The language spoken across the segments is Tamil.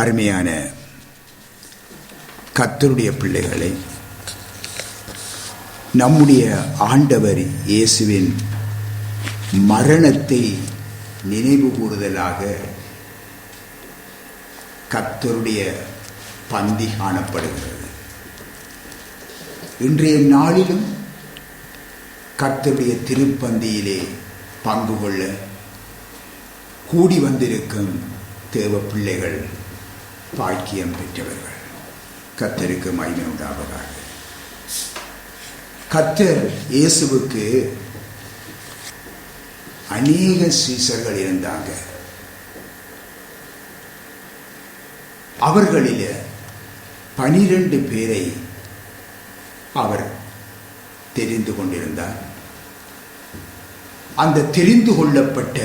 அருமையான கர்த்தருடைய பிள்ளைகளை, நம்முடைய ஆண்டவர் இயேசுவின் மரணத்தை நினைவு கூறுதலாக கர்த்தருடைய பந்தி காணப்படுகிறது. இன்றைய நாளிலும் கர்த்தருடைய திருப்பந்தியிலே பங்கு கொள்ள கூடி வந்திருக்கும் தேவ பிள்ளைகள் பாக்கியம் பெற்றவர்கள். கர்த்தருக்கு மகிமை உண்டாவதாக. கர்த்தர் இயேசுவுக்கு அநேக சீஷர்கள் இருந்தாங்க. அவர்களில் 12 பேரை அவர் தெரிந்து கொண்டிருந்தார். அந்த தெரிந்து கொள்ளப்பட்ட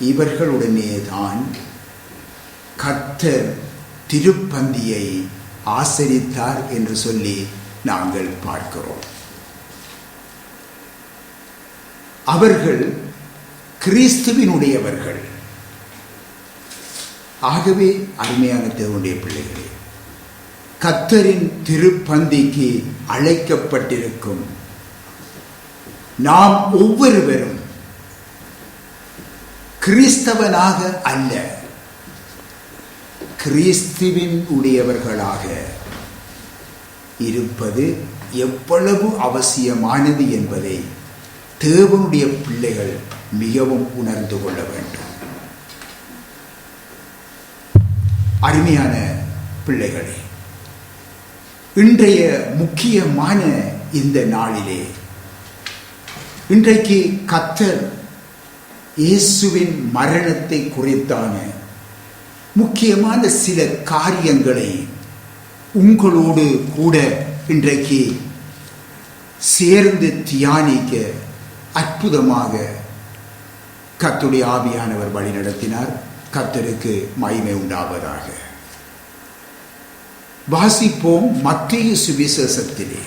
இவர்களுடனே தான் கர்த்தர் திருப்பந்தியை ஆசரித்தார் என்று சொல்லி நாங்கள் பார்க்கிறோம். அவர்கள் கிறிஸ்துவினுடையவர்கள். ஆகவே அருமையான தேவனுடைய பிள்ளைகளே, கர்த்தரின் திருப்பந்திக்கு அழைக்கப்பட்டிருக்கும் நாம் ஒவ்வொருவரும் கிறிஸ்தவனாக அல்ல, கிறிஸ்துவின் உடையவர்களாக இருப்பது எவ்வளவு அவசியமானது என்பதை தேவனுடைய பிள்ளைகள் மிகவும் உணர்ந்து கொள்ள வேண்டும். அருமையான பிள்ளைகளே, இன்றைய முக்கியமான இந்த நாளிலே இன்றைக்கு கர்த்தர் இயேசுவின் மரணத்தை குறித்தான முக்கியமான சில காரியங்களை உங்களோடு கூட இன்றைக்கு சேர்ந்து தியானிக்க அற்புதமாக கர்த்தருடைய ஆவியானவர் வழி நடத்தினார். கர்த்தருக்கு மகிமை உண்டாவதாக. வாசிப்போம். மத்தேயு சுவிசேஷத்திலே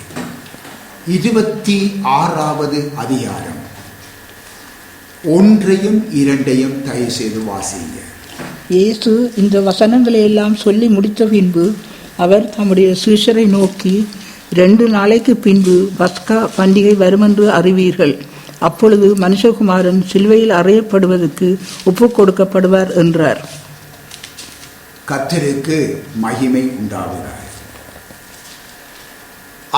26வது அதிகாரம் 1 2 தயவு செய்து வாசிங்க. இயேசு இந்த வசனங்களை எல்லாம் சொல்லி முடித்த பின்பு அவர் தம்முடைய சீஷரை நோக்கி, 2 நாளைக்கு பின்பு பஸ்கா பண்டிகை வருமென்று அறிவீர்கள். அப்பொழுது மனுஷகுமாரன் சிலுவையில் அறையப்படுவதற்கு ஒப்புக் கொடுக்கப்படுவார் என்றார். கர்த்தருக்கு மகிமை உண்டாவதாக.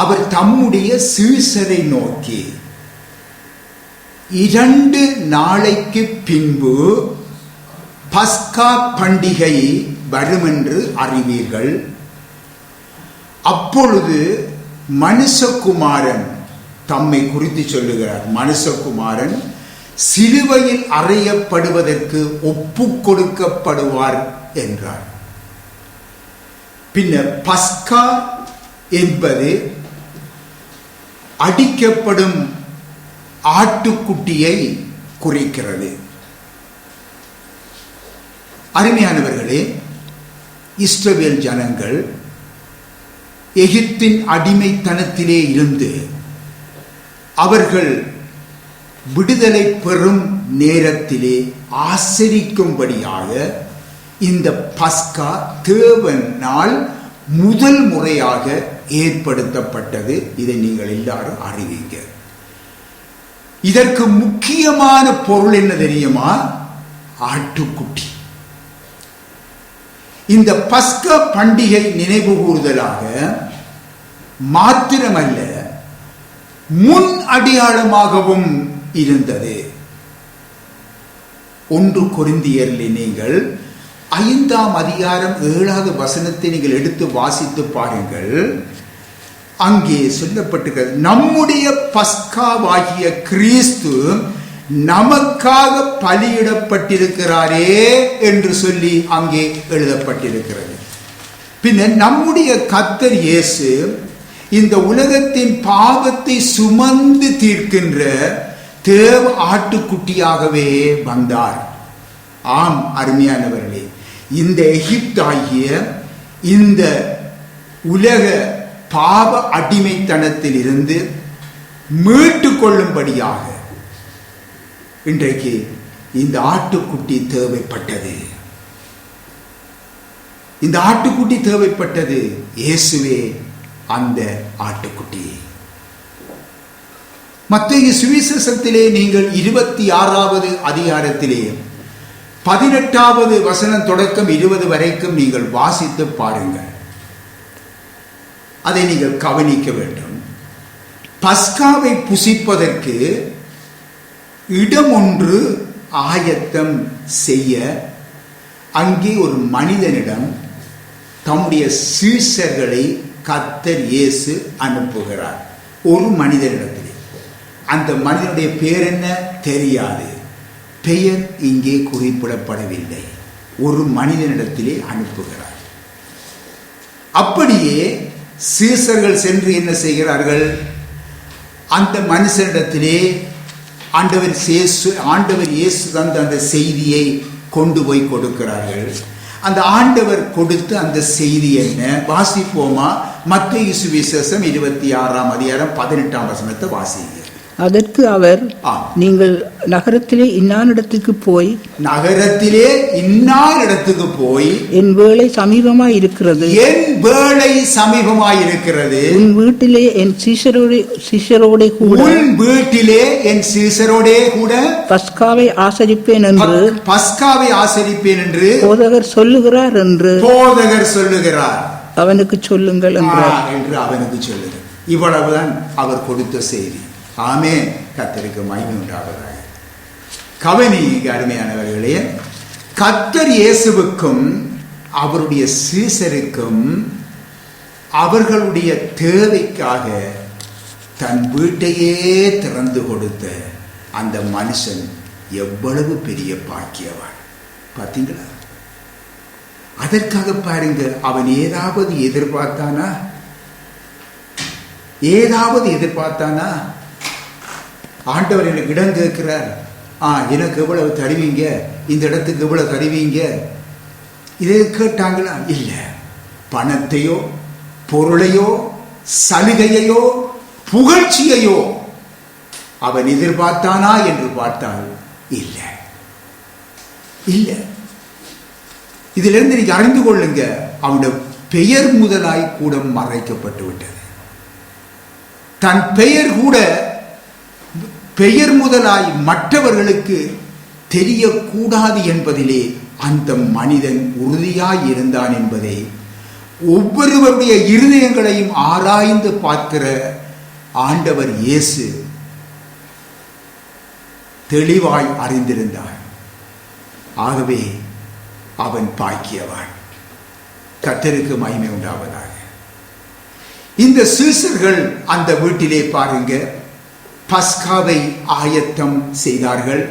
அவர் தம்முடைய சீஷரை நோக்கி, 2 நாளைக்கு பின்பு பஸ்கா பண்டிகை வருமென்று அறிவீர்கள். அப்பொழுது மனுஷகுமாரன், தம்மை குறித்து சொல்லுகிறார், மனுஷகுமாரன் சிலுவையில் அறையப்படுவதற்கு ஒப்புக் கொடுக்கப்படுவார் என்றார். பின்னர் பஸ்கா என்பது அடிக்கப்படும் ஆட்டுக்குட்டியை குறிக்கிறது. அருமையானவர்களே, இஸ்ரவேல் ஜனங்கள் எகிப்தின் அடிமைத்தனத்திலே இருந்து அவர்கள் விடுதலை பெறும் நேரத்திலே ஆசரிக்கும்படியாக இந்த பஸ்கா தேவனால் முதல் முறையாக ஏற்படுத்தப்பட்டது. இதை நீங்கள் எல்லாரும் அறிவீங்க. இதற்கு முக்கியமான பொருள் என்ன தெரியுமா? ஆட்டுக்குட்டி. இந்த பஸ்கா பண்டிகை நினைவு கூறுதலாக மாத்திரமல்ல, முன் அடையாளமாகவும் இருந்தது. 1 கொரிந்தியரில் நீங்கள் 5ஆம் அதிகாரம் 7வது வசனத்தை நீங்கள் எடுத்து வாசித்து பாருங்கள். அங்கே சொல்லப்பட்டிருக்கிறது, நம்முடைய பஸ்காவாகிய கிறிஸ்து நமக்காக பலியிடப்பட்டிருக்கிறாரே என்று சொல்லி அங்கே எழுதப்பட்டிருக்கிறது. பின்னர் நம்முடைய கர்த்தர் இயேசு இந்த உலகத்தின் பாவத்தை சுமந்து தீர்க்கின்ற தேவ ஆட்டுக்குட்டியாகவே வந்தார். ஆம் அருமையானவர்களே, இந்த எகிப்தாகிய இந்த உலக பாவ அடிமைத்தனத்தில் இருந்து மீட்டு கொள்ளும்படியாக இன்றைக்கு இந்த ஆட்டுக்குட்டி தேவைப்பட்டது. இந்த ஆட்டுக்குட்டி தேவைப்பட்டது. இயேசுவே அந்த ஆட்டுக்குட்டி. மத்தேயு சுவிசேஷத்திலே நீங்கள் 26வது அதிகாரத்திலே 18வது வசனம் தொடக்கம் 20 வரைக்கும் நீங்கள் வாசித்து பாருங்கள். அதை நீங்கள் கவனிக்க வேண்டும். பஸ்காவை புசிப்பதற்கு இடம் ஒன்று ஆயத்தம் செய்ய அங்கே ஒரு மனிதனிடம் தம்முடைய சீஷர்களை கர்த்தர் இயேசு அனுப்புகிறார். ஒரு மனிதனிடத்திலே. அந்த மனிதனுடைய பெயர் என்ன தெரியாது. பெயர் இங்கே குறிப்பிடப்படவில்லை. ஒரு மனிதனிடத்திலே அனுப்புகிறார். அப்படியே சீஷர்கள் சென்று என்ன செய்கிறார்கள்? அந்த மனுஷனிடத்திலே ஆண்டவர் இயேசு தந்த அந்த செய்தியை கொண்டு போய் கொடுக்கிறார்கள். அந்த ஆண்டவர் கொடுத்த அந்த செய்தி என்ன? வாசிப்போமா? மத்தேயு சுவிசேஷம் 26ஆம் அதிகாரம் 18ஆம் வசனத்தை வாசிங்க. அதற்கு அவர், நீங்கள் நகரத்திலே இன்னாரிடத்துக்கு போய் என் வேளை சமீபமாய் இருக்கிறது, உன் வீட்டிலே என் சீஷரோடே கூட பஸ்காவை ஆசரிப்பேன் என்று போதகர் சொல்லுகிறார் என்று அவனுக்கு சொல்லுங்கள் என்றார். இவ்வளவுதான் அவர் கொடுத்த செய்தி. ஆமென். கர்த்தருக்கு மகிமை உண்டாவதாக. கவனிங்க அருமையானவர்களே, கர்த்தர் இயேசுவுக்கும் அவருடைய சீஷருக்கும் அவர்களுடைய தேவைக்காக தன் வீட்டையே திறந்து கொடுத்த அந்த மனுஷன் எவ்வளவு பெரிய பாக்கியவான் பார்த்தீங்களா? அதற்காக பாருங்க, அவன் ஏதாவது எதிர்பார்த்தானா? ஆண்டவர் எனக்கு இடம் கேட்கிறார், எனக்கு எவ்வளவு தருவீங்க, இந்த இடத்துக்கு எவ்வளவு தருவீங்க, இதை கேட்டாங்களா? இல்லை. பணத்தையோ பொருளையோ சலுகையையோ புகழ்ச்சியையோ அவன் எதிர்பார்த்தானா என்று பார்த்தால் இல்லை. இதிலிருந்து நீங்க அறிந்து கொள்ளுங்க, அவனுடைய பெயர் முதலாய் கூட மறைக்கப்பட்டு விட்டது. தன் பெயர் முதலாய் மற்றவர்களுக்கு தெரியக்கூடாது என்பதிலே அந்த மனிதன் உறுதியாய் இருந்தான் என்பதை ஒவ்வொருவருடைய இருதயங்களையும் ஆராய்ந்து பார்க்கிற ஆண்டவர் இயேசு தெளிவாய் அறிந்திருந்தார். ஆகவே அவன் பாக்கியவான். கர்த்தருக்கு மகிமை உண்டாவதாக. இந்த சீஷர்கள் அந்த வீட்டிலே பாருங்க, பஸ்காவை ஆயத்தம் செய்தார்கள்.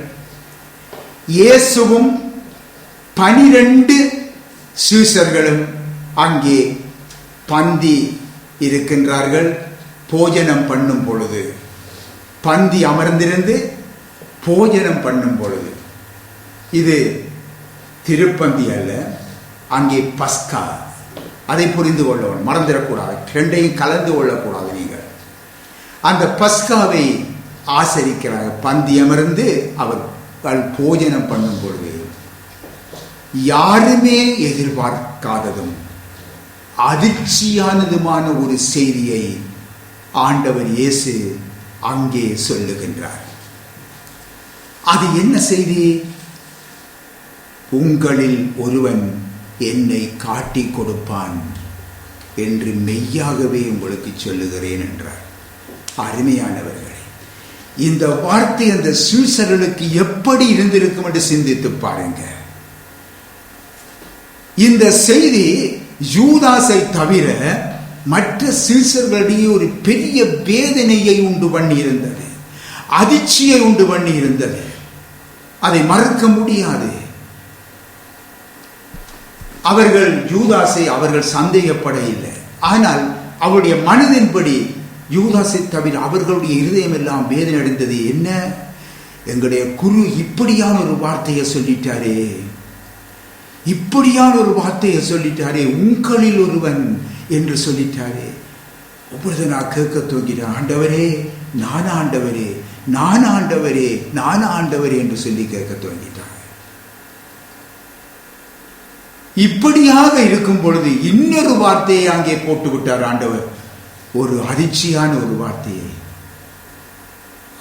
இயேசுவும் 12 சீஷர்களும் அங்கே பந்தி இருக்கின்றார்கள். போஜனம் பண்ணும் பொழுது, பந்தி அமர்ந்திருந்து போஜனம் பண்ணும் பொழுது, இது திருப்பந்தி அல்ல, அங்கே பஸ்கா. அதை புரிந்து கொள்ளவும் மறந்துடக்கூடாது. ரெண்டையும் கலந்து கொள்ளக்கூடாது. நீங்கள் அந்த பஸ்காவை ஆசரிக்கிறார். பந்தி அமர்ந்து அவர்கள் போஜனம் பண்ணும் பொழுது யாருமே எதிர்பார்க்காததும் அதிர்ச்சியானதுமான ஒரு செய்தியை ஆண்டவர் இயேசு அங்கே சொல்லுகின்றார். அது என்ன செய்தி? உங்களில் ஒருவன் என்னை காட்டி கொடுப்பான் என்று மெய்யாகவே உங்களுக்கு சொல்லுகிறேன் என்றார். அருமையானவர்களே, இந்த வார்த்தை அந்த சீஷர்களுக்கு எப்படி இருந்திருக்கும் என்று சிந்தித்து பாருங்க. இந்த செய்தி யூதாசை தவிர மற்ற சீஷர்களிடையே ஒரு பெரிய வேதனையை உண்டு பண்ணி இருந்தது, அதிர்ச்சியை உண்டு பண்ணி இருந்தது. அதை மறுக்க முடியாது. அவர்கள் யூதாசை அவர்கள் சந்தேகப்பட இல்லை. ஆனால் அவருடைய மனதின்படி யூதாசை தவிர அவர்களுடைய இருதயம் எல்லாம் வேதனை அடைந்தது. என்ன, எங்களுடைய குரு இப்படியான ஒரு வார்த்தையை சொல்லிட்டாரே, உங்களில் ஒருவன் என்று சொல்லிட்டாரே. ஒவ்வொரு நான் கேட்க தூங்கிட்டேன், ஆண்டவரே நான் ஆண்டவரே, நான் ஆண்டவரே, நான் ஆண்டவரே என்று சொல்லி கேட்க துவங்கிட்டாங்க. இப்படியாக இருக்கும் பொழுது இன்னொரு வார்த்தையை அங்கே போட்டு விட்டார் ஆண்டவர். ஒரு அதிர்ச்சியான ஒரு வார்த்தையை.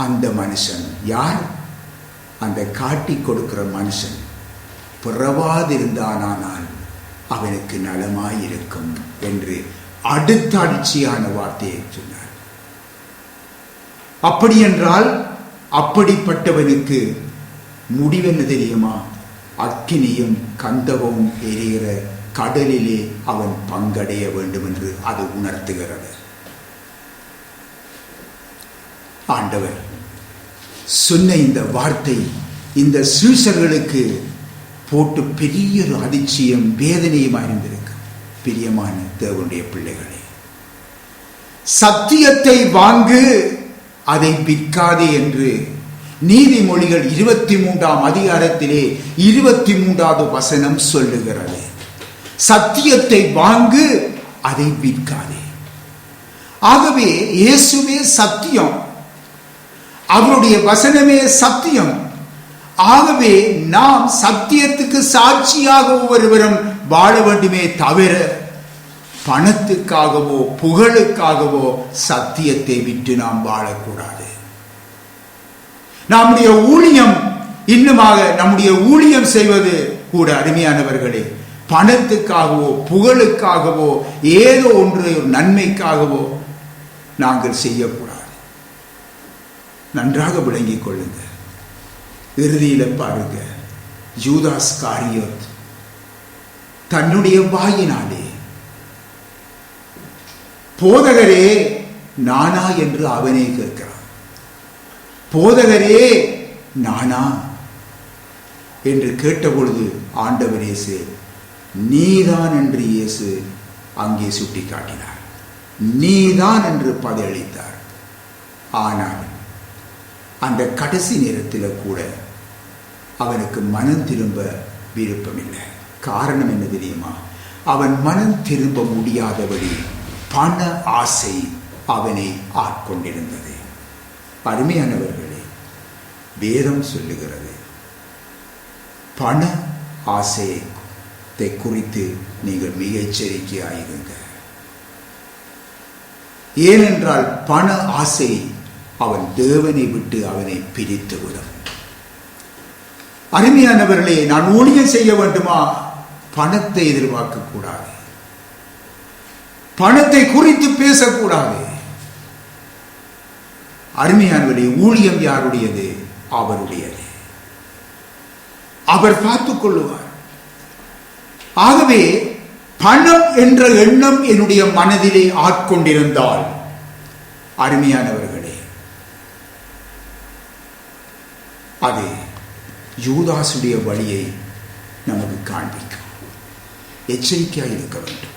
அந்த மனுஷன் யார்? அந்த காட்டி கொடுக்கிற மனுஷன் பிறவாதிருந்தானால் அவனுக்கு நலமாயிருக்கும் என்று அடுத்த அதிர்ச்சியான வார்த்தையை சொன்னார். அப்படி என்றால் அப்படிப்பட்டவனுக்கு முடிவென்ன தெரியுமா? அக்கினியும் கந்தகமும் எரிகிற கடலிலே அவன் பங்கடைய வேண்டும் என்று அது உணர்த்துகிறது. ஆண்டவர் சொன்ன இந்த வார்த்தை இந்த சீஷர்களுக்கு போட்டு பெரிய ஒரு அதிர்ச்சியும் வேதனையும் அறிந்திருக்கு. பிரியமான தேவனுடைய பிள்ளைகளே, சத்தியத்தை வாங்கு, அதை விற்காதே என்று நீதிமொழிகள் 23ஆம் அதிகாரத்திலே 23வது வசனம் சொல்லுகிறது. சத்தியத்தை வாங்கு, அதை விற்காதே. ஆகவே இயேசுவே சத்தியம், அவருடைய வசனமே சத்தியம். ஆகவே நாம் சத்தியத்துக்கு சாட்சியாக ஒவ்வொருவரும் வாழ வேண்டுமே தவிர பணத்துக்காகவோ புகழுக்காகவோ சத்தியத்தை விட்டு நாம் வாழக்கூடாது. நம்முடைய ஊழியம் இன்னுமாக நம்முடைய ஊழியம் செய்வது கூட அருமையானவர்களே, பணத்துக்காகவோ புகழுக்காகவோ ஏதோ ஒன்று ஒரு நன்மைக்காகவோ நாங்கள் செய்யக்கூடாது. நன்றாக விளங்கிக் கொள்ளுங்க. இறுதியில பாருங்க, யூதாஸ் காரியோத் தன்னுடைய வாயினாலே போதகரே நானா என்று அவனே கேட்கிறான். போதகரே நானா என்று கேட்டபொழுது ஆண்டவர் இயேசு நீதான் என்று இயேசு அங்கே சுட்டி காட்டினார். நீதான் என்று பதிலளித்தார். ஆனால் அந்த கடைசி நேரத்தில் கூட அவனுக்கு மனம் திரும்ப விருப்பமில்லை. காரணம் என்ன தெரியுமா? அவன் மனம் திரும்ப முடியாதபடி பண ஆசை அவனை ஆட்கொண்டிருந்தது. அருமையானவர்களே, வேதம் சொல்லுகிறது, பண ஆசையை குறித்து நீங்கள் மிக எச்சரிக்கையாயிருங்க. ஏனென்றால் பண ஆசை அவன் தேவனை விட்டு அவனை பிரித்துவிடும். அருமையானவர்களே, நான் ஊழியம் செய்ய வேண்டுமா? பணத்தை எதிர்பார்க்க கூடாது. பணத்தை குறித்து பேசக்கூடாது. அருமையானவர்களே, ஊழியம் யாருடையது? அவருடையது. அவர் பார்த்துக் கொள்ளுவார். ஆகவே பணம் என்ற எண்ணம் என்னுடைய மனதிலே ஆட்கொண்டிருந்தால், அருமையானவர்களே, அது யூதாசுடைய வழியை நமக்கு காண்பிக்கும். எச்சரிக்கையாக இருக்க வேண்டும்.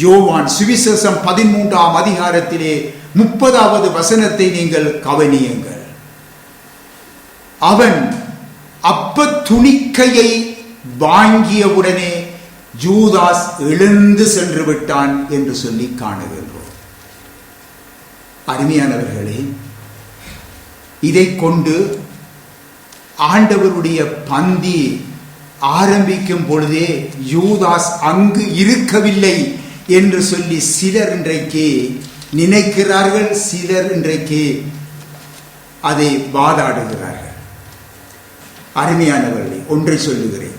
யோவான் சுவிசேஷம் 13ஆம் அதிகாரத்திலே 30வது வசனத்தை நீங்கள் கவனியுங்கள். அவன் அப்ப துணிக்கையை வாங்கியவுடனே யூதாஸ் எழுந்து சென்று விட்டான் என்று சொல்லி காணுகின்றோம். அருமையானவர்களே, இதை கொண்டு ஆண்டவருடைய பந்தி ஆரம்பிக்கும் பொழுதே யூதாஸ் அங்கு இருக்கவில்லை என்று சொல்லி சிலர் இன்றைக்கு நினைக்கிறார்கள். சிலர் இன்றைக்கு அதை வாதாடுகிறார்கள். அருமையானவர்களே, ஒன்றை சொல்லுகிறேன்,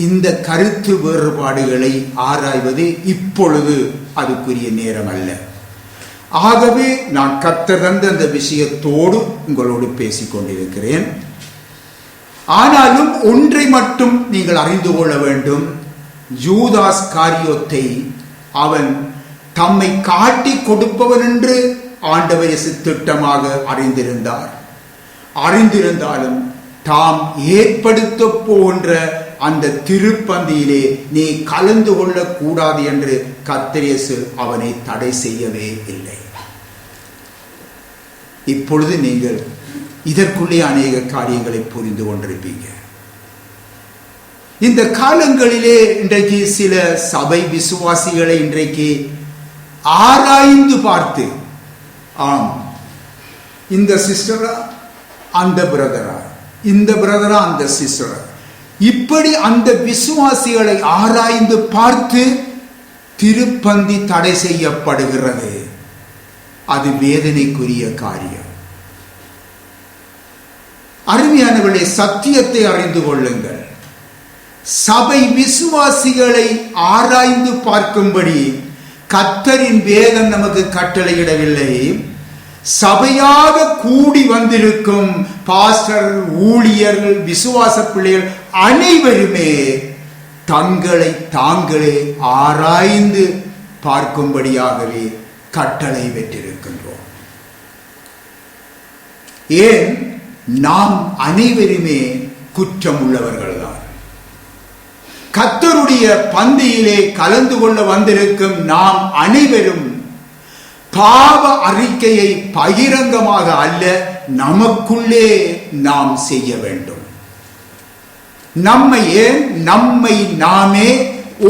இந்த கருத்து வேறுபாடுகளை ஆராய்வது இப்பொழுது அதுக்குரிய நேரம் அல்ல. ஆகவே நான் கர்த்தர் தந்த அந்த விஷயத்தோடு உங்களோடு பேசிக் கொண்டிருக்கிறேன். ஆனாலும் ஒன்றை மட்டும் நீங்கள் அறிந்து கொள்ள வேண்டும். யூதாஸ் காரியோத்தை அவன் தம்மை காட்டி கொடுப்பவன் என்று ஆண்டவர் இயேசு திட்டமாக அறிந்திருந்தாலும் தாம் ஏற்படுத்த போகின்ற அந்த திருப்பந்தியிலே நீ கலந்து கொள்ளக்கூடாது என்று கர்த்தர் இயேசு அவனை தடை செய்யவே இல்லை. இப்பொழுது நீங்கள் இதற்குள்ளே அநேக காரியங்களை புரிந்து கொண்டிருப்பீங்க. இந்த காலங்களிலே இன்றைக்கு சில சபை விசுவாசிகளை இன்றைக்கு ஆராய்ந்து பார்த்து, ஆம், இந்த சிஸ்டரா அந்த பிரதரா, இந்த பிரதரா அந்த சிஸ்டரா, இப்படி அந்த விசுவாசிகளை ஆராய்ந்து பார்த்து திருப்பந்தி தடை செய்யப்படுகிறது. அது வேதனைக்குரிய காரியம். அருமையானவர்களே, சத்தியத்தை அறிந்து கொள்ளுங்கள். சபை விசுவாசிகளை ஆராய்ந்து பார்க்கும்படி கர்த்தரின் வேதம் நமக்கு கட்டளையிடவில்லை. சபையாக கூடி வந்திருக்கும் பாஸ்டர், ஊழியர்கள், விசுவாச பிள்ளைகள் அனைவருமே தங்களை தாங்களே ஆராய்ந்து பார்க்கும்படியாகவே கட்டளை பெற்றிருக்கின்றோம். ஏன்? நாம் அனைவருமே குற்றம் உள்ளவர்கள்தான். கர்த்தருடைய பந்தியிலே கலந்து கொள்ள வந்திருக்கும் நாம் அனைவரும் பாவ அறிக்கையை பகிரங்கமாக அல்ல, நமக்குள்ளே நாம் செய்ய வேண்டும். நம்மை நாமே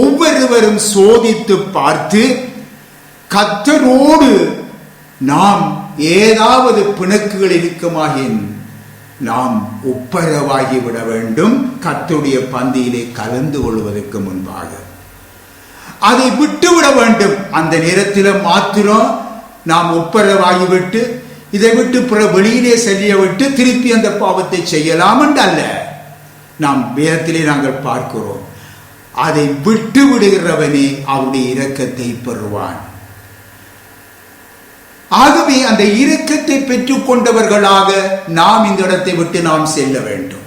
ஒவ்வொருவரும் சோதித்து பார்த்து கர்த்தரோடு நாம் ஏதாவது பிணக்குகள் இருக்குமாயின் நாம் ஒப்பரவாகிவிட வேண்டும். கர்த்தருடைய பந்தியிலே கலந்து கொள்வதற்கு முன்பாக அதை விட்டுவிட வேண்டும். அந்த நேரத்தில் மாத்திரம் நாம் ஒப்பரவாகிவிட்டு இதை விட்டு வெளியிலே செல்ல விட்டு திருப்பி அந்த பாவத்தை செய்யலாம் என்று அல்ல. நாம் வேதத்திலே நாங்கள் பார்க்கிறோம், அதை விட்டு விடுகிறவனே அவருடைய இரக்கத்தை பெறுவான். ஆகவே அந்த இரக்கத்தை பெற்றுக் கொண்டவர்களாக நாம் இந்த இடத்தை விட்டு நாம் செல்ல வேண்டும்.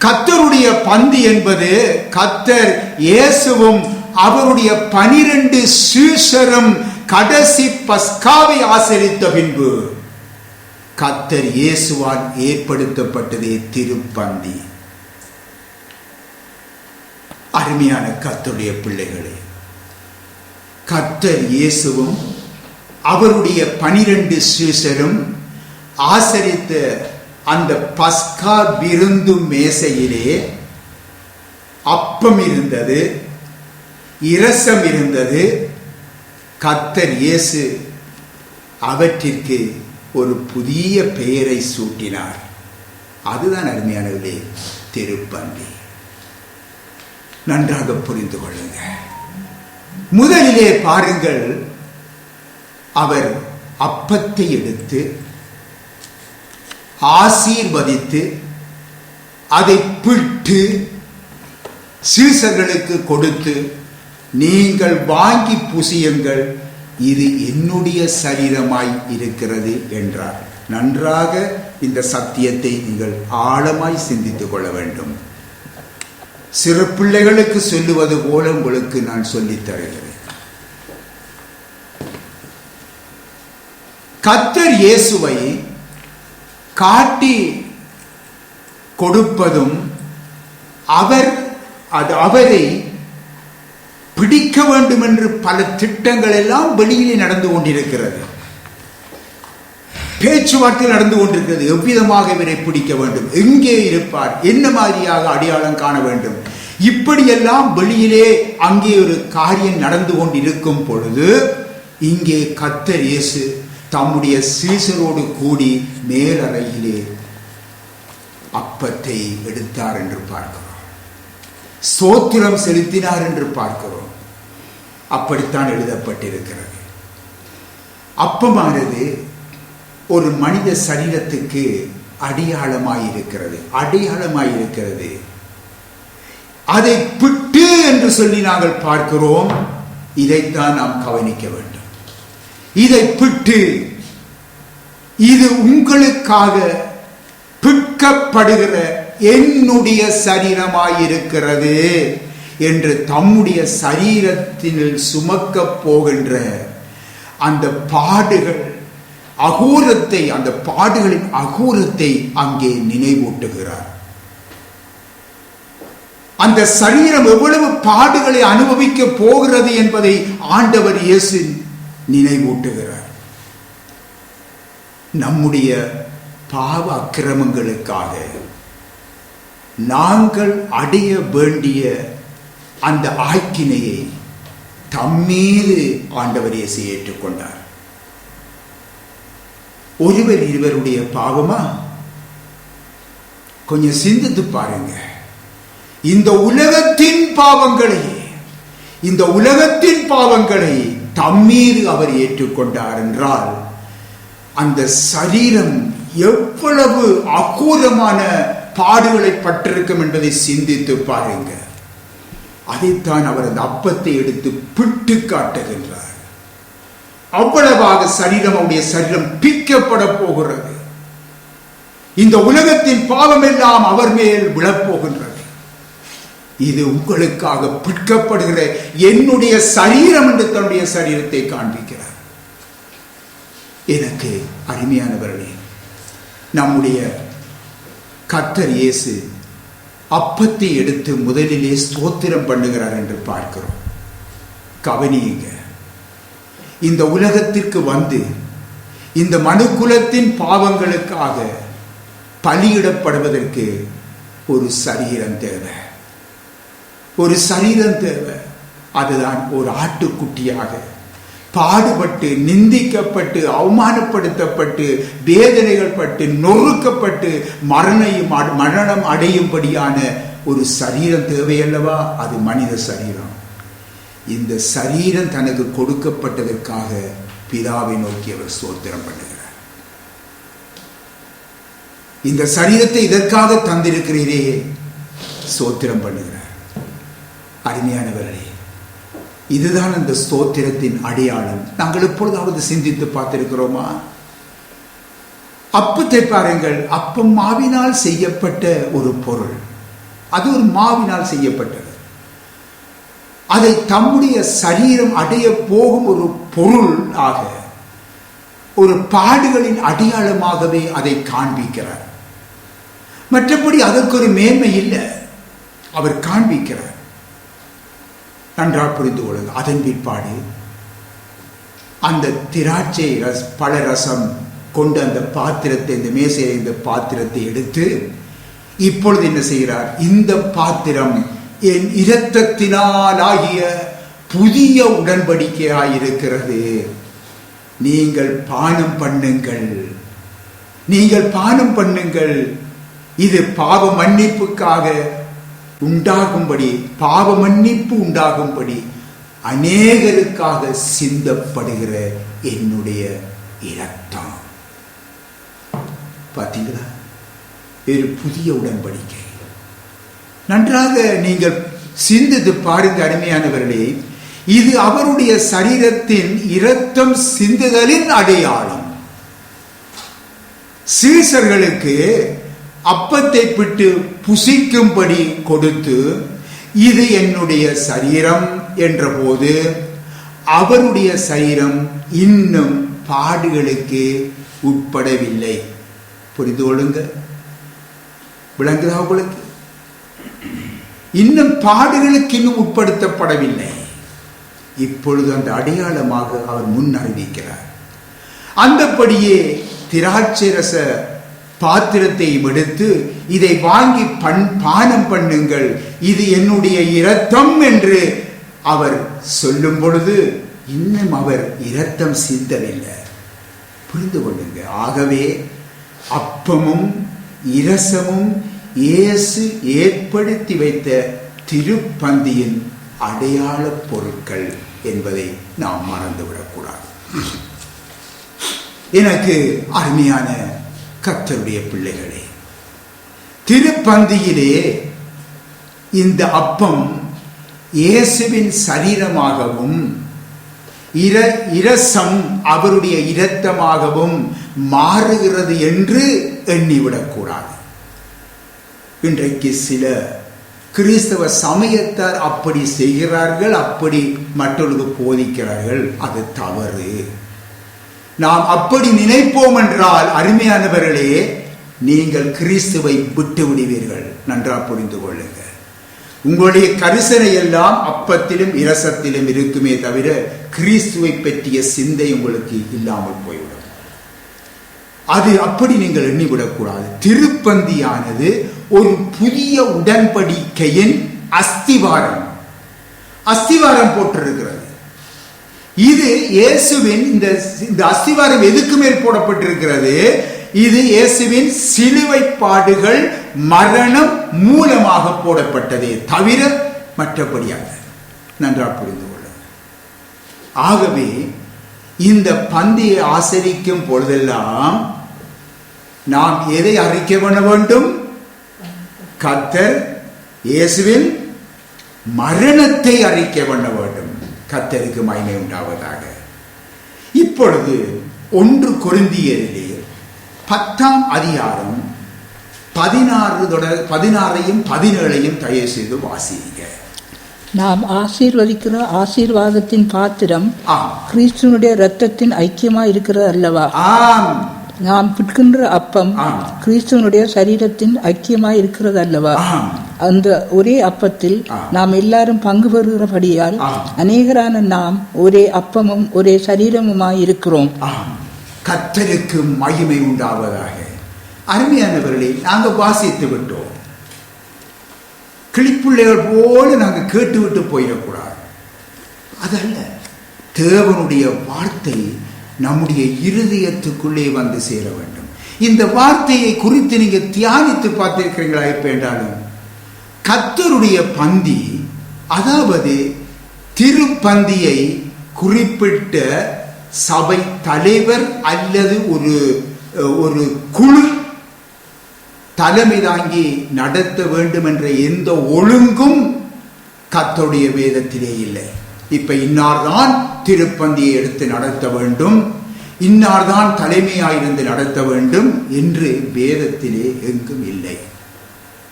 கர்த்தருடைய பந்தி என்பது கர்த்தர் இயேசுவும் அவருடைய 12 சீஷரும் கடைசி பஸ்காவை ஆசரித்த பின்பு கர்த்தர் இயேசுவால் ஏற்படுத்தப்பட்டதே திருப்பந்தி. அருமையான கர்த்தருடைய பிள்ளைகளே, கர்த்தர் இயேசுவும் அவருடைய 12 சீஷரும் ஆசரித்த அந்த பஸ்கா விருந்து மேசையிலே அப்பம் இருந்தது, இரசம் இருந்தது. கர்த்தர் இயேசு அவற்றிற்கு ஒரு புதிய பெயரை சூட்டினார். அதுதான் அருமையானவர்களே திருப்பந்தி. நன்றாக புரிந்து கொள்ளுங்க. முதலிலே பாருங்கள், அவர் அப்பத்தை எடுத்து ஆசீர்வதித்து அதை பிட்டு சீஷர்களுக்கு கொடுத்து, நீங்கள் வாங்கி புசியுங்கள், இது என்னுடைய சரீரமாய் இருக்கிறது என்றார். நன்றாக இந்த சத்தியத்தை நீங்கள் ஆழமாய் சிந்தித்துக் கொள்ள வேண்டும். சிறு பிள்ளைகளுக்கு சொல்லுவது போல உங்களுக்கு நான் சொல்லித் தருகிறேன். கர்த்தர் இயேசுவை காட்டி கொடுப்பதும் அவரை பிடிக்க வேண்டும் என்று பல திட்டங்கள் எல்லாம் வெளியிலே நடந்து கொண்டிருக்கிறது. பேச்சுவார்த்தை நடந்து கொண்டிருக்கிறது. எவ்விதமாக இவரை பிடிக்க வேண்டும், எங்கே இருப்பார், என்ன மாதிரியாக அடையாளம் காண வேண்டும், இப்படியெல்லாம் வெளியிலே அங்கே ஒரு காரியம் நடந்து கொண்டிருக்கும் பொழுது இங்கே கர்த்தர் இயேசு தம்முடைய சீஷரோடு கூடி மேலறையிலே அப்பத்தை எடுத்தார் என்று பார்க்கிறோம். ஸ்தோத்திரம் செலுத்தினார் என்று பார்க்கிறோம். அப்படித்தான் எழுதப்பட்டிருக்கிறது. அப்பமானது ஒரு மனித சரீரத்துக்கு அடையாளமாயிருக்கிறது. அதை பிட்டு என்று சொல்லி நாங்கள் பார்க்கிறோம். இதைத்தான் நாம் கவனிக்க வேண்டும். இதை பிட்டு, இது உங்களுக்காக பிற்கப்படுகிற என்னுடைய சரீரமாயிருக்கிறது என்று தம்முடைய சரீரத்தில் சுமக்க போகின்ற அந்த பாடுகள் அகோரத்தை, அந்த பாடுகளின் அகோரத்தை அங்கே நினைவூட்டுகிறார். அந்த சரீரம் எவ்வளவு பாடுகளை அனுபவிக்க போகிறது என்பதை ஆண்டவர் இயேசு நினைவூட்டுகிறார். நம்முடைய பாவ அக்கிரமங்களுக்காக நாங்கள் அடைய வேண்டிய அந்த ஆக்கினையை தம்மீது ஆண்டவர் இயேசு ஏற்றுக்கொண்டார். ஒருவர் இருவருடைய பாவமா? கொஞ்சம் சிந்தித்து பாருங்க. இந்த உலகத்தின் பாவங்களை தம்மீது அவர் ஏற்றுக்கொண்டார் என்றால் அந்த சரீரம் எவ்வளவு அகோரமான பாடுகளை பட்டிருக்கும் என்பதை சிந்தித்து பாருங்க. அதைத்தான் அவர் அந்த அப்பத்தை எடுத்து பிட்டு காட்டுகின்றார். அவ்வளவாக அவருடைய சரீரம் பிக்கப்பட போகிறது. இந்த உலகத்தின் பாவம் எல்லாம் அவர் மேல் விழப்போகின்றது. இது உங்களுக்காக பிற்கப்படுகிற என்னுடைய சரீரம் என்று தன்னுடைய சரீரத்தை காண்பிக்கிறார். எனக்கு அருமையானவர்களே, நம்முடைய கர்த்தர் இயேசு அப்பத்தை எடுத்து முதலிலே ஸ்தோத்திரம் பண்ணுகிறார் என்று பார்க்கிறோம். கவனியுங்க, இந்த உலகத்திற்கு வந்து இந்த மனுக்குலத்தின் பாவங்களுக்காக பலியிடப்படுவதற்கு ஒரு சரீரம் தேவை. அதுதான் ஒரு ஆட்டுக்குட்டியாக பாடுபட்டு, நிந்திக்கப்பட்டு, அவமானப்படுத்தப்பட்டு, வேதனைகள் பட்டு, நொறுக்கப்பட்டு மரணம் அடையும்படியான ஒரு சரீரம் தேவையல்லவா? அது மனித சரீரம். இந்த சரீரம் தனக்கு கொடுக்கப்பட்டதற்காக பிதாவை நோக்கி அவர் ஸ்தோத்திரம் பண்ணுகிறார். இந்த சரீரத்தை இதற்காக தந்திருக்கிறீரே, ஸ்தோத்திரம் பண்ணுகிறார். அருமையானவர்களே, இதுதான் அந்த ஸ்தோத்திரத்தின் அடையாளம். நாங்கள் எப்பொழுதாவது சிந்தித்து பார்த்திருக்கிறோமா? அப்பத்தை பாருங்கள், அப்பம் மாவினால் செய்யப்பட்ட ஒரு பொருள். அது ஒரு மாவினால் செய்யப்பட்டது. அதை தம்முடைய சரீரம் அடைய போகும் ஒரு பொருள் ஆக, ஒரு பாடுகளின் அடையாளமாகவே அதை காண்பிக்கிறார். மற்றபடி அதற்கு ஒரு மேன்மை இல்லை, அவர் காண்பிக்கிறார். நன்றாக புரிந்து கொள்ளுங்க. அதன் பிற்பாடு அந்த திராட்சை பழ ரசம் கொண்டு அந்த பாத்திரத்தை, இந்த மேசையை, இந்த பாத்திரத்தை எடுத்து இப்பொழுது என்ன செய்கிறார்? இந்த பாத்திரம் என் இரத்தத்தினால் ஆகிய புதிய உடன்படிக்கையாயிருக்கிறது. நீங்கள் பானம் பண்ணுங்கள். இது பாவ மன்னிப்புக்காக உண்டாகும்படி, பாவ மன்னிப்பு உண்டாகும்படி அநேகருக்காக சிந்தப்படுகிற என்னுடைய இரத்தம். பார்த்தீங்களா? ஒரு புதிய உடன்படிக்கை. நன்றாக நீங்கள் சிந்தித்து பாருங்க அருமையானவர்களே. இது அவருடைய சரீரத்தின் இரத்தம் சிந்துதலின் அடையாளம். சீசர்களுக்கு அப்பத்தை பிட்டு புசிக்கும்படி கொடுத்து, இது என்னுடைய சரீரம் என்ற போது அவருடைய சரீரம் இன்னும் பாடுகளுக்கு உட்படவில்லை. புரிந்து கொள்ளுங்க. விளங்குதா உங்களுக்கு? இன்னும் பாடுகளுக்கு இன்னும் உட்படுத்தப்படவில்லை. இப்பொழுது அந்த அடையாளமாக அவர் முன் அறிவிக்கிறார். அந்தபடியே திராட்சை ரச பாத்திரத்தை எடுத்து, இதை வாங்கி பானம் பண்ணுங்கள், இது என்னுடைய இரத்தம் என்று அவர் சொல்லும் பொழுது இன்னும் அவர் இரத்தம் சிந்தவில்லை. புரிந்து கொள்ளுங்க. ஆகவே அப்பமும் இரசமும் இயேசு ஏற்படுத்தி வைத்த திருப்பந்தியின் அடையாள பொருட்கள் என்பதை நாம் மறந்துவிடக்கூடாது. எனக்கு அருமையான கர்த்தருடைய பிள்ளைகளே, திருப்பந்தியிலே இந்த அப்பம் இயேசுவின் சரீரமாகவும் இரசம் அவருடைய இரத்தமாகவும் மாறுகிறது என்று எண்ணிவிடக்கூடாது. இன்றைக்கு சில கிறிஸ்தவ சமயத்தார் அப்படி செய்கிறார்கள், அப்படி மற்றவர்களுக்கு போதிக்கிறார்கள். அது தவறு. நாம் அப்படி நினைப்போம் என்றால் அருமையானவர்களே, நீங்கள் கிறிஸ்துவை விட்டு விடுவீர்கள். நன்றாக புரிந்து கொள்ளுங்க. உங்களுடைய கரிசனை எல்லாம் அப்பத்திலும் இரசத்திலும் இருக்குமே தவிர கிறிஸ்துவை பற்றிய சிந்தை உங்களுக்கு இல்லாமல் போய்விடும். அது அப்படி நீங்கள் எண்ணிவிடக்கூடாது. திருப்பந்தியானது ஒரு புதிய உடன்படிக்கையின் அஸ்திவாரம் போட்டிருக்கிறது. இது இயேசுவின் இந்த அஸ்திவாரம் எதுக்கு மேல் போடப்பட்டிருக்கிறது? இது இயேசுவின் சிலுவை பாடுகள் மரணம் மூலமாக போடப்பட்டதே தவிர மற்றபடியாக. நன்றாக புரிந்து கொள்ள. ஆகவே இந்த பந்தியை ஆசரிக்கும் பொழுதெல்லாம் நாம் எதை அறிக்கை பண்ண வேண்டும்? கர்த்தர் இயேசுவின் மரணத்தை அறிக்கை பண்ண வேண்டும். கர்த்தருக்கு மகிமை உண்டாவதாக. இப்பொழுது 1 கொரிந்தியரிலே 10ஆம் அதிகாரம் 16ஐயும் 17ஐயும் தயவு செய்து வாசிங்க. நாம் ஆசீர்வதிக்கிற ஆசீர்வாதத்தின் பாத்திரம் கிறிஸ்துவனுடைய இரத்தத்தின் ஐக்கியமாய் இருக்கிறது அல்லவா? நாம் பிற்கின்ற அப்பம் கிறிஸ்துவனுடைய சரீரத்தின் ஐக்கியமாய் இருக்கிறது அல்லவா? அந்த ஒரே அப்பத்தில் நாம் எல்லாரும் பங்கு பெறுகிறபடியால் அநேகரான நாம் ஒரே அப்பமும் ஒரே சரீரமுமாய் இருக்கிறோம். கர்த்தருக்கு மகிமை உண்டாவதாக. அருமையானவர்களே, நாங்கள் வாசித்து விட்டோம். கிளிப்பிள்ளைகள் போல நாங்கள் கேட்டுவிட்டு போயிடக்கூடாது. அதல்ல, தேவனுடைய வார்த்தை நம்முடைய இருதயத்துக்குள்ளே வந்து சேர வேண்டும். இந்த வார்த்தையை குறித்து நீங்க தியானித்து பார்த்திருக்கிறீங்களா? இப்ப என்றாலும் கர்த்தருடைய பந்தி, அதாவது திருப்பந்தியை குறிப்பிட்ட சபை தலைவர் அல்லது ஒரு குழு தலைமை தாங்கி நடத்த வேண்டும் என்ற எந்த ஒழுங்கும் கர்த்தருடைய வேதத்திலே இல்லை. இப்ப இன்னார்தான் திருப்பந்தியை எடுத்து நடத்த வேண்டும், இன்னார்தான் தலைமையாயிருந்து நடத்த வேண்டும் என்று வேதத்திலே எங்கும் இல்லை.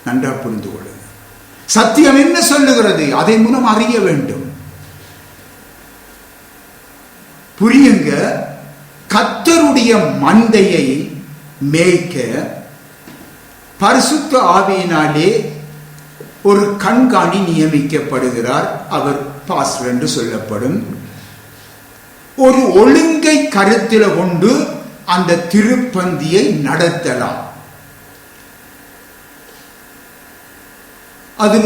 நன்றாக புரிந்து கொள்ளுங்கள். சத்தியம் என்ன சொல்லுகிறது அதை மூலம் அறிய வேண்டும். புரியுங்க. கர்த்தருடைய மந்தையை மேய்க்க பரிசுத்த ஆவியினாலே ஒரு கண்காணி நியமிக்கப்படுகிறார். அவர் பாஸ்டர் என்று சொல்லப்படும். ஒரு ஒழுங்கை கருத்தில் கொண்டு அந்த திருப்பந்தியை நடத்தலாம். அது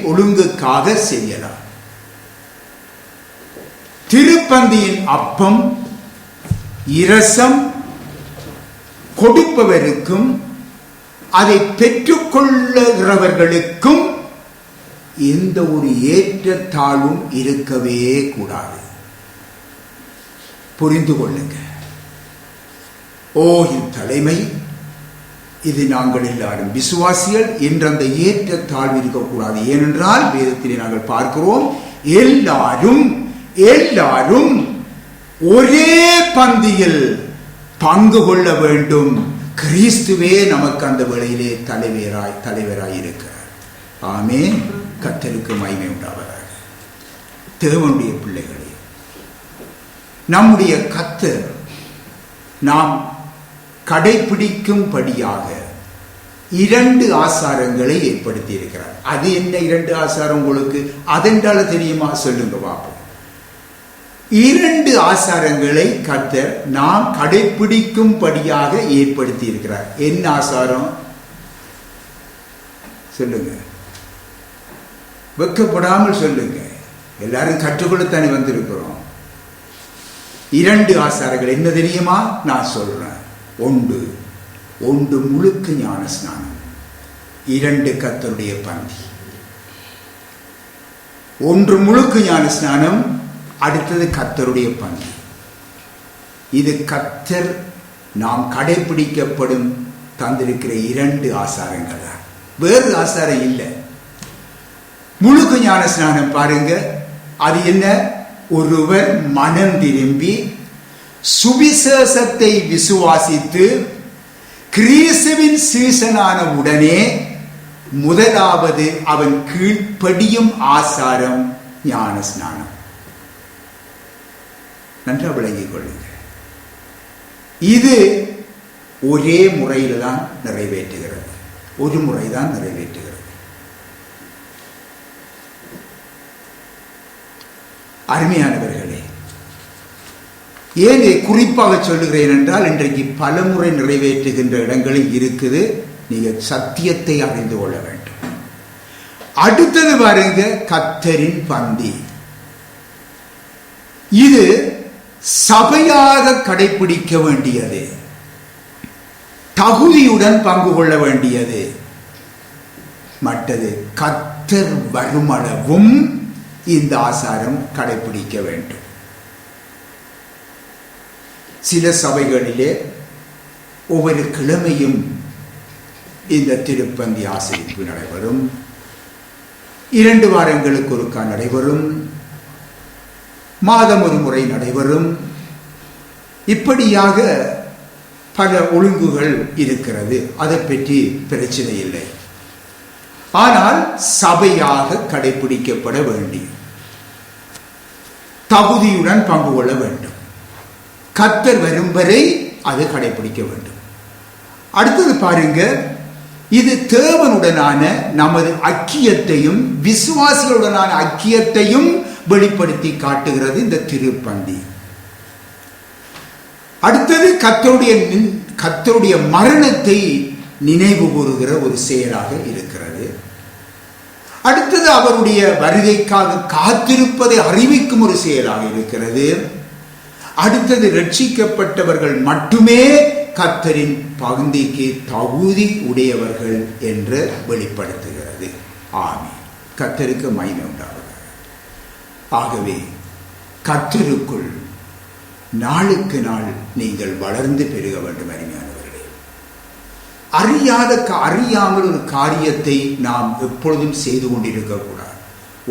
ஒழுங்குக்காக செய்யலாம். திருப்பந்தியின் அப்பம் இரசம் கொடுப்பவருக்கும் அதை பெற்றுக்கொள்ளுகிறவர்களுக்கும் எந்த ஒரு ஏற்றத்தாழ்வும் இருக்கவே கூடாது. புரிந்து கொள்ளுங்க. இது தலைமை, இது நாங்கள் எல்லாரும் விசுவாசிகள் என்ற அந்த ஏற்றத்தாழ்வு இருக்கக்கூடாது. ஏனென்றால் வேதத்திலே நாங்கள் பார்க்கிறோம், எல்லாரும் ஒரே பந்தியில் பங்கு கொள்ள வேண்டும். கிறிஸ்துவே நமக்கு அந்த வேளையிலே தலைவராய் இருக்கிறார். ஆமென். கர்த்தருக்கு மகிமை உண்டாவதாக. தேவனுடைய பிள்ளைகளே, நம்முடைய கர்த்தர் நாம் கடைபிடிக்கும்படியாக 2 ஆசாரங்களை ஏற்படுத்தி இருக்கிறார். அது என்ன 2 ஆசாரம்? உங்களுக்கு அதென்றால தெரியுமா? சொல்லுங்க பாப்போம். 2 ஆசாரங்களை கர்த்தர் நாம் கடைபிடிக்கும்படியாக ஏற்படுத்தி இருக்கிறார். என்ன ஆசாரம்? சொல்லுங்க, வெட்கப்படாமல் சொல்லுங்க. எல்லாரும் கற்றுக்கொள்ளத்தானே வந்திருக்கிறோம். 2 ஆசாரங்கள் என்ன தெரியுமா? நான் சொல்றேன். ஒன்று முழுக்க ஞான ஸ்நானம், 2 கர்த்தருடைய பந்தி. 1 முழுக்க ஞான ஸ்நானம், அடுத்தது கர்த்தருடைய பந்தி. இது கர்த்தர் நாம் கடைபிடிக்கப்படும் தந்திருக்கிற 2 ஆசாரங்கள் தான். வேறு ஆசாரம் இல்லை. முழுக்க ஞான ஸ்நானம் பாருங்க, அது என்ன? ஒருவர் மனம் திரும்பி சுவிசேஷத்தை விசுவாசித்து கிறிஸ்துவின் சீசனான உடனே முதலாவது அவன் கீழ்ப்படியும் ஆசாரம் ஞான ஸ்நானம். நன்றாக விளங்கிக் கொள்ளுங்க. இது ஒரே முறையில் தான் நிறைவேற்றுகிறது. ஒரு முறைதான் நிறைவேற்றுகிறது. அருமையானவர்களே, ஏன் குறிப்பாக சொல்லுகிறேன் என்றால், இன்றைக்கு பல முறை நிறைவேற்றுகின்ற இடங்களில் இருக்குது. நீங்க சத்தியத்தை அறிந்து கொள்ள வேண்டும். அடுத்தது பாருங்க, கர்த்தரின் பந்தி. இது சபையாக கடைபிடிக்க வேண்டியது. தகுதியுடன் பங்கு கொள்ள வேண்டியது. மற்றது கர்த்தர் வருமளவும் இந்த ஆசாரம் கடைபிடிக்க வேண்டும். சில சபைகளிலே ஒவ்வொரு கிழமையும் இந்த திருப்பந்தி ஆசரிப்பு நடைபெறும். 2 வாரங்களுக்கு ஒருக்கா நடைபெறும். மாதம் ஒரு முறை நடைபெறும். இப்படியாக பல ஒழுங்குகள் இருக்கிறது. அதை பற்றி பிரச்சனை இல்லை. ஆனால் சபையாக கடைபிடிக்கப்பட வேண்டிய தகுதியுடன் பங்கு கொள்ள வேண்டும். கர்த்தர் வரும் வரை அது கடைபிடிக்க வேண்டும். அடுத்தது பாருங்க, இது தேவனுடனான நமது ஐக்கியத்தையும் விசுவாசிகளுடனான ஐக்கியத்தையும் வெளிப்படுத்தி காட்டுகிறது இந்த திருப்பந்தி. அடுத்தது கர்த்தருடைய மரணத்தை நினைவு கூறுகிற ஒரு செயலாக இருக்கிறது. அடுத்தது அவருடைய வருகைக்காக காத்திருப்பதை அறிவிக்கும் ஒரு செயலாக இருக்கிறது. அடுத்தது ரட்சிக்கப்பட்டவர்கள் மட்டுமே கர்த்தரின் பந்திக்கு தகுதி உடையவர்கள் என்று வெளிப்படுத்துகிறது. ஆமென். கர்த்தருக்கு மகிமை உண்டாவதாக. ஆகவே கர்த்தருக்குள் நாளுக்கு நாள் நீங்கள் வளர்ந்து பெருக வேண்டும். அருமையானவர்களே, அறியாமல் ஒரு காரியத்தை நாம் எப்பொழுதும் செய்து கொண்டிருக்க கூடாது.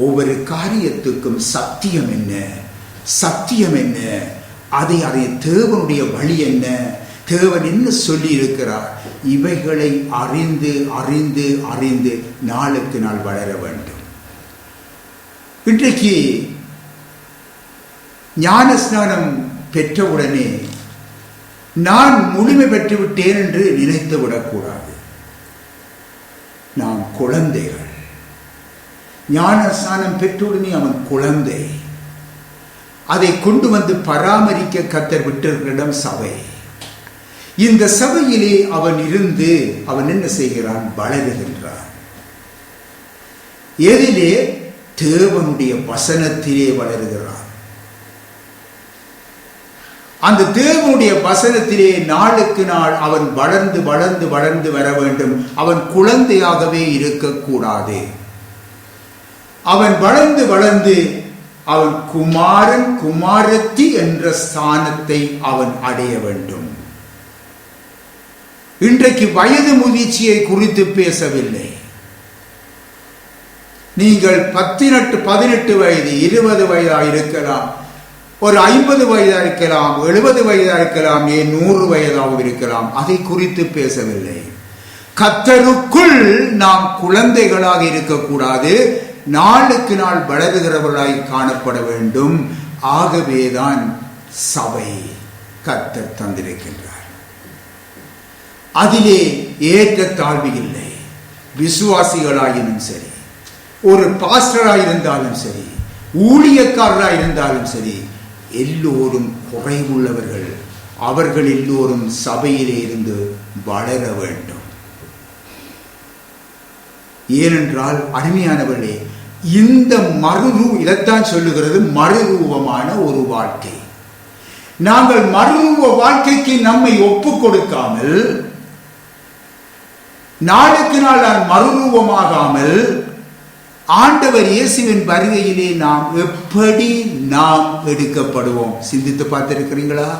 ஒவ்வொரு காரியத்துக்கும் சத்தியம் என்ன, சத்தியம் என்ன, அதை தேவனுடைய வழி என்ன, தேவன் என்ன சொல்லி இருக்கிறார், இவைகளை அறிந்து அறிந்து அறிந்து நாளுக்கு நாள் வளர வேண்டும். இன்றைக்கு ஞான ஸ்நானம் பெற்றவுடனே நான் முழுமை பெற்று விட்டேன் என்று நினைத்து விடக்கூடாது. நாம் குழந்தைகள். ஞான ஸ்நானம் பெற்றவுடனே அவன் குழந்தை. அதை கொண்டு வந்து பராமரிக்க கர்த்தர் விட்டிருக்கிற சபை. இந்த சபையிலே அவன் இருந்து அவன் என்ன செய்கிறான்? வளருகின்றான். எதிலே? தேவனுடைய வசனத்திலே வளருகிறான். அந்த தேவனுடைய வசனத்திலே நாளுக்கு நாள் அவன் வளர்ந்து வளர்ந்து வளர்ந்து வர வேண்டும். அவன் குழந்தையாகவே இருக்கக்கூடாது. அவன் வளர்ந்து வளர்ந்து அவன் குமாரன் குமாரத்தி என்ற ஸ்தானத்தை அவன் அடைய வேண்டும். இன்றைக்கு வயது முதிர்ச்சியை குறித்து பேசவில்லை. நீங்கள் 18 வயது 20 வயதாக இருக்கலாம், ஒரு 50 வயதாக இருக்கலாம், 70 வயதாக இருக்கலாம், 100 வயதாக இருக்கலாம். அதை குறித்து பேசவில்லை. கர்த்தருக்குள் நாம் குழந்தைகளாக இருக்கக்கூடாது. நாளுக்கு நாள் வளருகிறவர்களாய் காணப்பட வேண்டும். ஆகவேதான் சபை கர்த்தர் தந்திருக்கின்றார். அதிலே ஏற்ற தாழ்வு இல்லை. விசுவாசிகளாயினும் சரி, ஒரு பாஸ்டராயிருந்தாலும் சரி, ஊழியக்காரராயிருந்தாலும் சரி, எல்லோரும் குறைவுள்ளவர்கள். அவர்கள் எல்லோரும் சபையிலே இருந்து வளர வேண்டும். ஏனென்றால் அருமையானவர்களே, இந்த இதைத்தான் சொல்லுகிறது மறுரூபமான ஒரு வாழ்க்கை. நாங்கள் மறுரூப வாழ்க்கைக்கு நம்மை ஒப்புக் கொடுக்காமல், நாளுக்கு நாள் மறுரூபமாகாமல், ஆண்டவர் இயேசுவின் வருகையிலே நாம் எப்படி எடுக்கப்படுவோம்? சிந்தித்து பார்த்திருக்கிறீங்களா?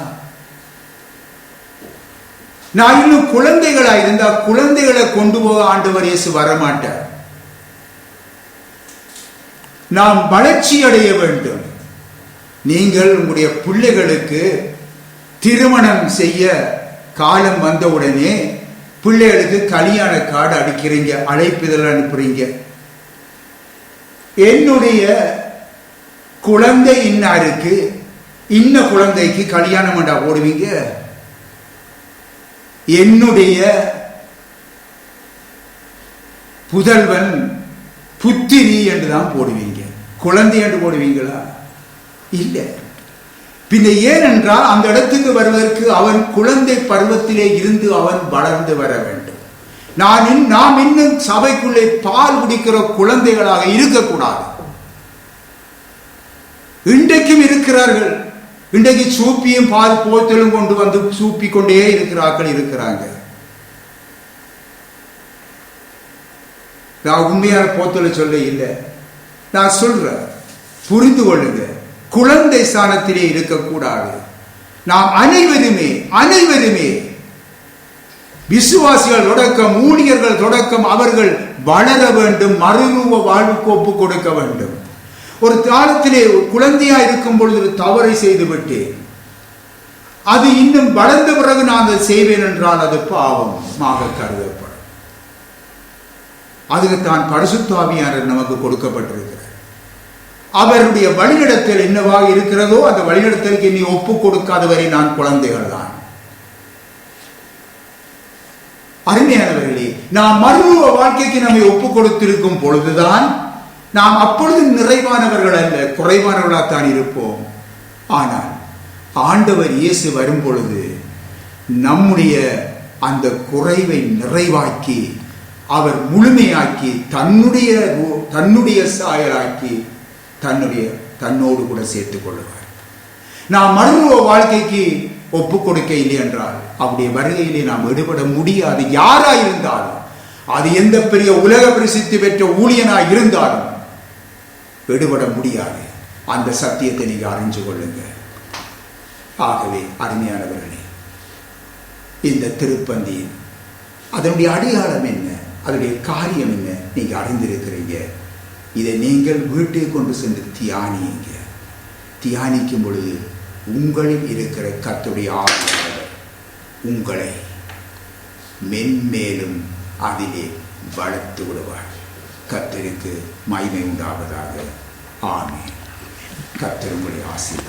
நான் இன்னும் குழந்தைகளா இருந்தா குழந்தைகளை கொண்டு போக ஆண்டவர் இயேசு வரமாட்டார். நாம் வளர்ச்சி அடைய வேண்டும். நீங்கள் உங்களுடைய பிள்ளைகளுக்கு திருமணம் செய்ய காலம் வந்தவுடனே பிள்ளைகளுக்கு கல்யாண கார்டு அடிக்கிறீங்க, அழைப்புதல் அனுப்புறீங்க. என்னுடைய குழந்தை இன்னாருக்கு இன்ன குழந்தைக்கு கல்யாணம் பண்ணா போடுவீங்க. என்னுடைய புதல்வன் புத்திரி என்றுதான் போடுவீங்க. குழந்தை என்று போடுவீங்களா? இல்லை. பின்ன ஏனென்றால் அந்த இடத்துக்கு வருவதற்கு அவன் குழந்தை பருவத்திலே இருந்து அவன் வளர்ந்து வர வேண்டும். நாம் இன்னும் சபைக்குள்ளே பால் குடிக்கிற குழந்தைகளாக இருக்கக்கூடாது. இன்றைக்கும் இருக்கிறார்கள். இன்றைக்கு சூப்பியும் பால் போத்தலும் கொண்டு வந்து சூப்பி கொண்டே இருக்கிறார்கள். நான் உண்மையான போத்தல சொல்ல இல்லை, நான் சொல்றேன், புரிந்து கொள்ளுங்க. குழந்தை ஸ்தானத்திலே இருக்கக்கூடாது. நாம் அனைவருமே விசுவாசிகள் தொடக்கம், ஊழியர்கள் தொடக்கம், அவர்கள் வளர வேண்டும், மறுரூப வாழ்வுக்கு ஒப்பு கொடுக்க வேண்டும். ஒரு காலத்திலே குழந்தையா இருக்கும் பொழுது ஒரு தவறை செய்துவிட்டு அது இன்னும் வளர்ந்த பிறகு நான் அதை செய்வேன் என்றால் அது பாவமாக கருதப்படும். அதுக்கு தான் பரிசுத்த ஆவியானவர் நமக்கு கொடுக்கப்பட்டிருக்கிறார். அவருடைய வழிநடத்தல் என்னவாக இருக்கிறதோ அந்த வழிநடத்தலுக்கு நீ ஒப்பு கொடுக்காத வரை நான் குழந்தைகள் தான். அருமையானவர்களே, நாம் மறுரூப வாழ்க்கைக்கு நம்மை ஒப்பு கொடுத்திருக்கும் பொழுதுதான் நாம் அப்பொழுது நிறைவானவர்கள் அல்ல, குறைவானவர்களாகத்தான் இருப்போம். ஆனால் ஆண்டவர் இயேசு வரும் பொழுது நம்முடைய அந்த குறைவை நிறைவாக்கி, அவர் முழுமையாக்கி, தன்னுடைய சாயலாக்கி தன்னோடு கூட சேர்த்துக் கொள்வார். நாம் மறுரூப வாழ்க்கைக்கு ஒப்பு கொடுக்க இல்லை என்றால் அவருடைய வருகையிலே நாம் ஈடுபட முடியாது. யாரா இருந்தாலும், அது எந்த பெரிய உலக பிரசித்தி பெற்ற ஊழியனாய் இருந்தாலும் ஈடுபட முடியாது. அந்த சத்தியத்தை நீங்க அறிஞ்சு கொள்ளுங்க. ஆகவே அருமையானவர்களே, இந்த திருப்பந்தி அதனுடைய அடையாளம் என்ன, அதனுடைய காரியம் என்ன நீங்க அறிந்திருக்கிறீங்க. இதை நீங்கள் வீட்டுக்கு கொண்டு சென்று தியானியுங்க. தியானிக்கும் பொழுது உங்களில் இருக்கிற கர்த்தருடைய ஆவியானவர் உங்களை மென்மேலும் அதிலே வளர்த்து விடுவார். கர்த்தருக்கு மகிமை உண்டாவதாக. ஆமென். கர்த்தர் உங்களை ஆசீர்வதிப்பார்.